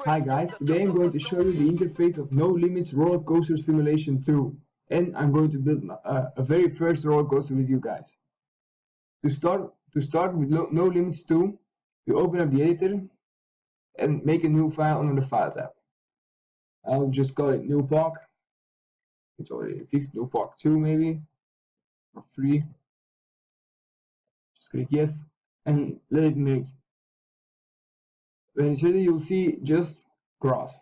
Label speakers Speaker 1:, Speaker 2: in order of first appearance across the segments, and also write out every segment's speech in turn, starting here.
Speaker 1: Hi guys, today I'm going to show you the interface of No Limits Roller Coaster Simulation 2, and I'm going to build a very first roller coaster with you guys. To start with No Limits 2, you open up the editor and make a new file under the Files app. I'll just call it new park. It's already 6, new park 2 maybe, or 3. Just click yes and let it make. When it's ready, you'll see just grass.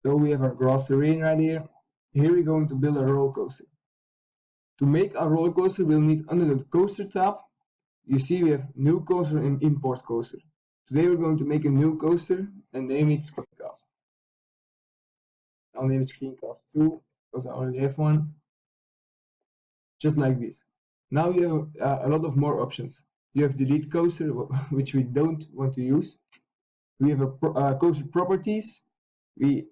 Speaker 1: So we have our grass terrain right here. Here we're going to build a roller coaster. To make a roller coaster, we'll need under the coaster tab, you see we have new coaster and import coaster. Today we're going to make a new coaster and name it Screencast. I'll name it Screencast 2 because I already have one. Just like this. Now you have a lot of more options. You have delete coaster, which we don't want to use. We have a coaster properties. Here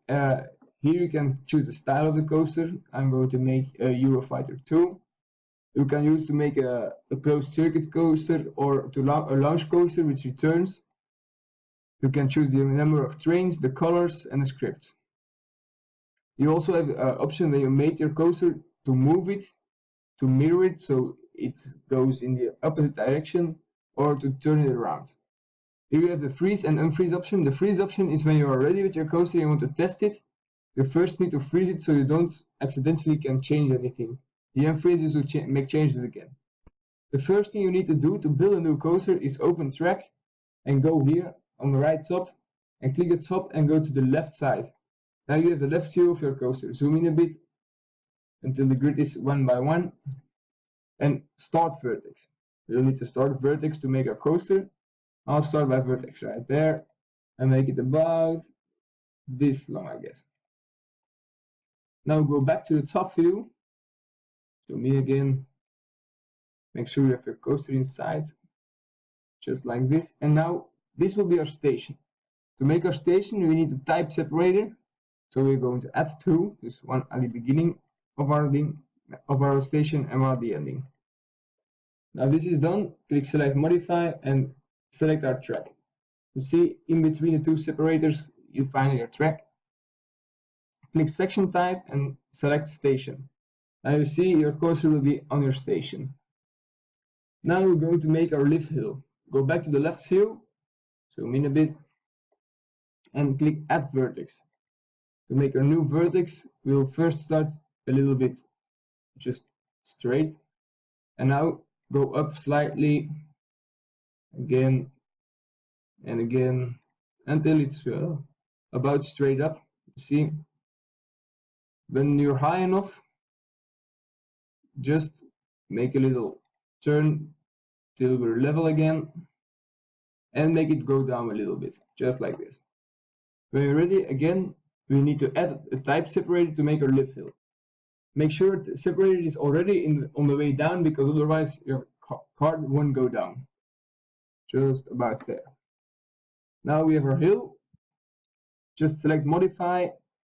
Speaker 1: you can choose the style of the coaster. I'm going to make a Eurofighter 2. You can use to make a closed circuit coaster or to a launch coaster which returns. You can choose the number of trains, the colors, and the scripts. You also have an option when you make your coaster to move it, to mirror it so it goes in the opposite direction, or to turn it around. Here you have the freeze and unfreeze option. The freeze option is when you are ready with your coaster and you want to test it. You first need to freeze it so you don't accidentally can change anything. The unfreeze is to make changes again. The first thing you need to do to build a new coaster is open track and go here on the right top and click the top and go to the left side. Now you have the left view of your coaster. Zoom in a bit until the grid is 1 by 1 and start vertex. You'll need to start vertex to make a coaster. I'll start by vertex right there and make it about this long, I guess. Now go back to the top view. Zoom in again. Make sure you have your coaster inside, just like this. And now this will be our station. To make our station, we need a type separator. So we're going to add 2, this one at the beginning of our station and one at the ending. Now this is done. Click select modify and select our track. You see in between the 2 separators you find your track. Click section type and select station. Now you see your coaster will be on your station. Now we're going to make our lift hill. Go back to the left view, zoom in a bit, and click add vertex. To make our new vertex, we will first start a little bit just straight, and now go up slightly again and again until it's about straight up. See, when you're high enough, just make a little turn till we're level again and make it go down a little bit, just like this. When you're ready, again, we need to add a type separator to make our lift hill. Make sure the separator is already on the way down, because otherwise your card won't go down. Just about there. Now we have our hill. Just select modify.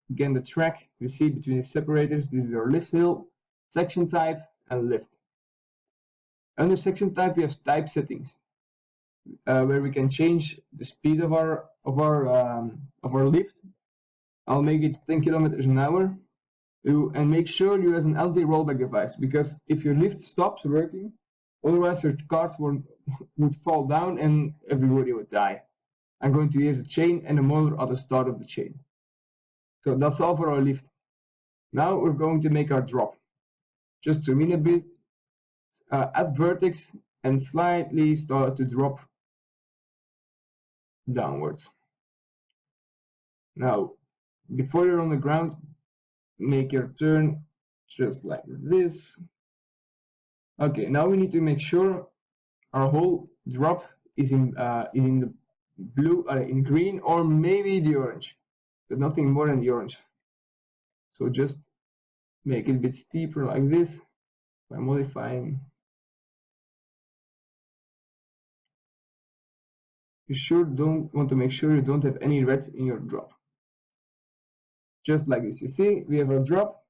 Speaker 1: Again, the track you see between the separators. This is our lift hill, section type, and lift. Under section type, we have type settings, where we can change the speed of our lift. I'll make it 10 kilometers an hour. And make sure you have an anti-rollback device, because if your lift stops working, otherwise your cart would fall down and everybody would die. I'm going to use a chain and a motor at the start of the chain. So that's all for our lift. Now we're going to make our drop. Just zoom in a bit, add vertex, and slightly start to drop downwards. Now, before you're on the ground, make your turn just like this. Okay, now we need to make sure our whole drop is in the blue, in green, or maybe the orange, but nothing more than the orange. So just make it a bit steeper like this by modifying. You want to make sure you don't have any red in your drop. Just like this. You see, we have our drop.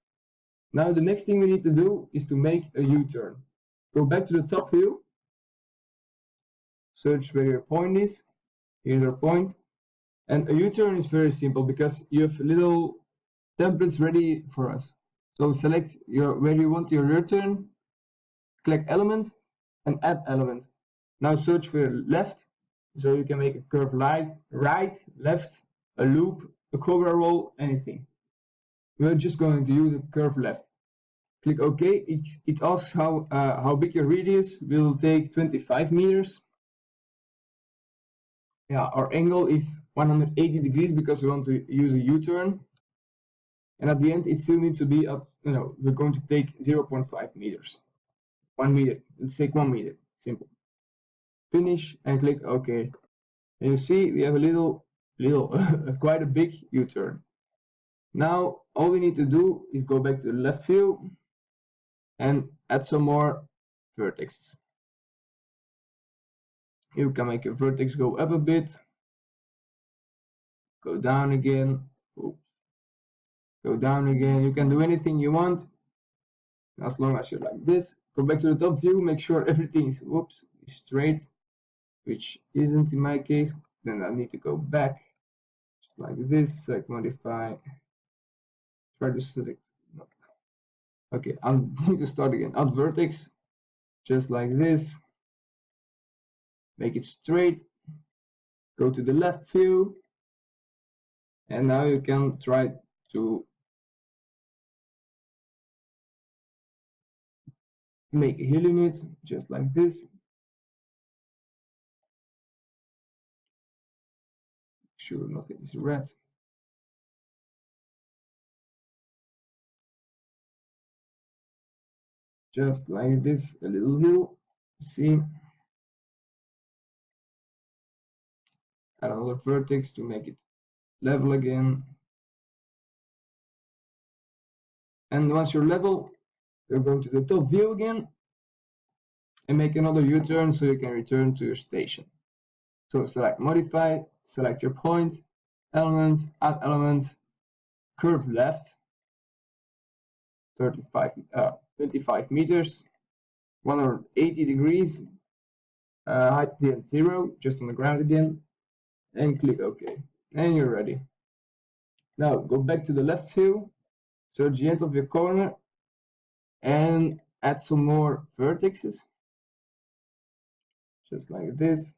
Speaker 1: Now the next thing we need to do is to make a U-turn. Go back to the top view, search where your point is, here's your point, and a U-turn is very simple because you have little templates ready for us. So select where you want your U-turn, click element, and add element. Now search for left, so you can make a curve right, left, a loop, a cobra roll, anything. We're just going to use a curve left. Click OK. It asks how big your radius will take 25 meters. Yeah, our angle is 180 degrees because we want to use a U-turn. And at the end, it still needs to be at, we're going to take 0.5 meters. 1 meter. Let's take 1 meter. Simple. Finish and click OK. And you see we have a little quite a big U-turn. Now all we need to do is go back to the left view and add some more vertex. You can make your vertex go up a bit, go down again, oops, go down again. You can do anything you want as long as you're like this. Go back to the top view, make sure everything is straight, which isn't in my case. Then I need to go back just like this, select modify, try to select, no. Okay, I need to start again. Add vertex, just like this, make it straight, go to the left view, and now you can try to make a hill unit just like this. Sure, nothing is red. Just like this, a little hill. See, add another vertex to make it level again. And once you're level, you're going to the top view again and make another U-turn so you can return to your station. So select modify, select your point, element, add element, curve left, 25 meters, 180 degrees, height again 0, just on the ground again, and click OK. And you're ready. Now go back to the left view, search the end of your corner, and add some more vertices, just like this.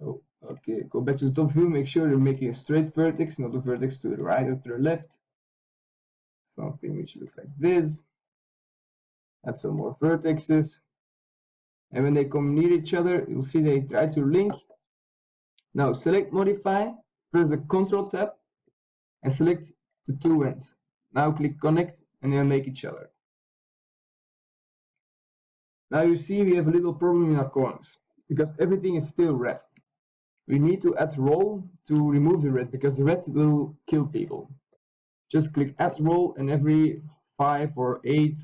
Speaker 1: Oh, okay, go back to the top view, make sure you're making a straight vertex, not a vertex to the right or to the left. Something which looks like this. Add some more vertices. And when they come near each other, you'll see they try to link. Now select modify, press the Ctrl tab, and select the two ends. Now click connect, and they'll make each other. Now you see we have a little problem in our corners, because everything is still red. We need to add roll to remove the red, because the red will kill people. Just click add roll, and every 5 or 8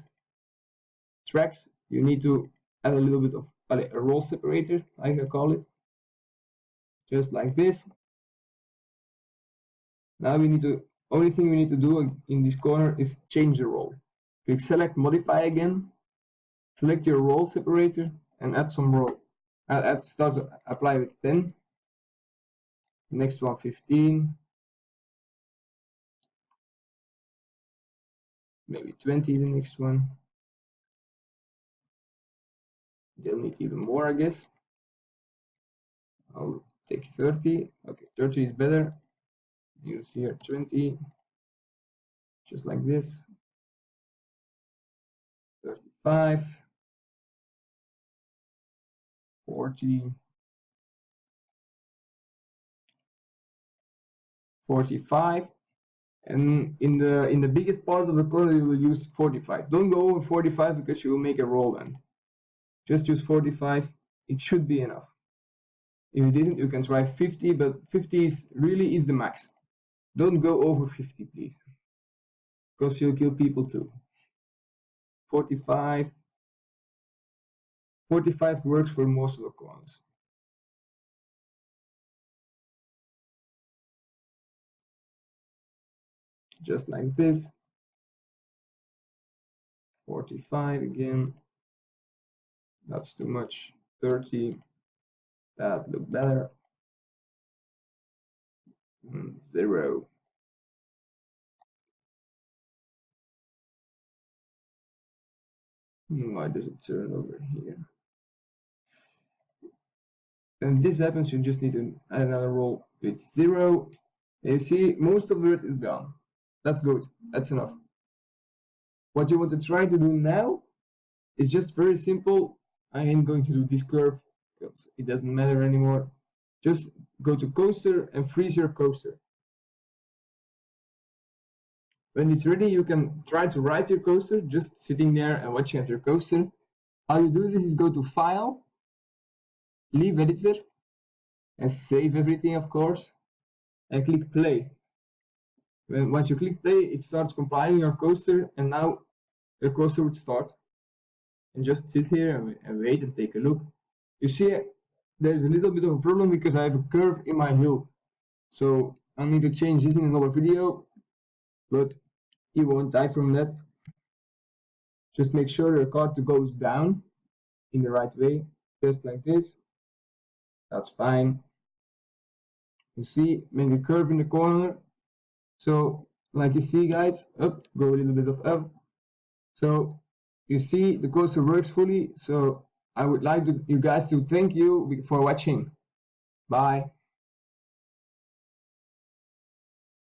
Speaker 1: tracks you need to add a little bit of a roll separator, I can call it, just like this. Now only thing we need to do in this corner is change the roll. Click select modify again, select your roll separator, and add some roll. Start to apply with 10. Next one 15. Maybe 20 the next one. They'll need even more, I guess. I'll take 30. Okay, 30 is better. You see here 20, just like this. 35, 40, 45, and in the biggest part of the corner you will use 45. Don't go over 45 because you will make a roll then. Just use 45. It should be enough. If you didn't, you can try 50, but 50 really is the max. Don't go over 50, please, because you'll kill people too. 45 works for most of the corners. Just like this. 45 again. That's too much. 30. That look better. 0. Why does it turn over here? And this happens, you just need to add another row with 0. And you see, most of it is gone. That's good. That's enough. What you want to try to do now is just very simple. I ain't going to do this curve because it doesn't matter anymore. Just go to coaster and freeze your coaster. When it's ready, you can try to write your coaster, just sitting there and watching at your coaster. How you do this is go to File, Leave Editor, and save everything, of course, and click Play. Once you click Play, it starts compiling your coaster, and now your coaster would start. And just sit here and wait and take a look. You see, there's a little bit of a problem because I have a curve in my hill. So I need to change this in another video, but you won't die from that. Just make sure your card goes down in the right way, just like this. That's fine. You see, make a curve in the corner. So like you see, guys, up, go a little bit of up. So you see the coaster works fully. So I would like you guys to thank you for watching. Bye.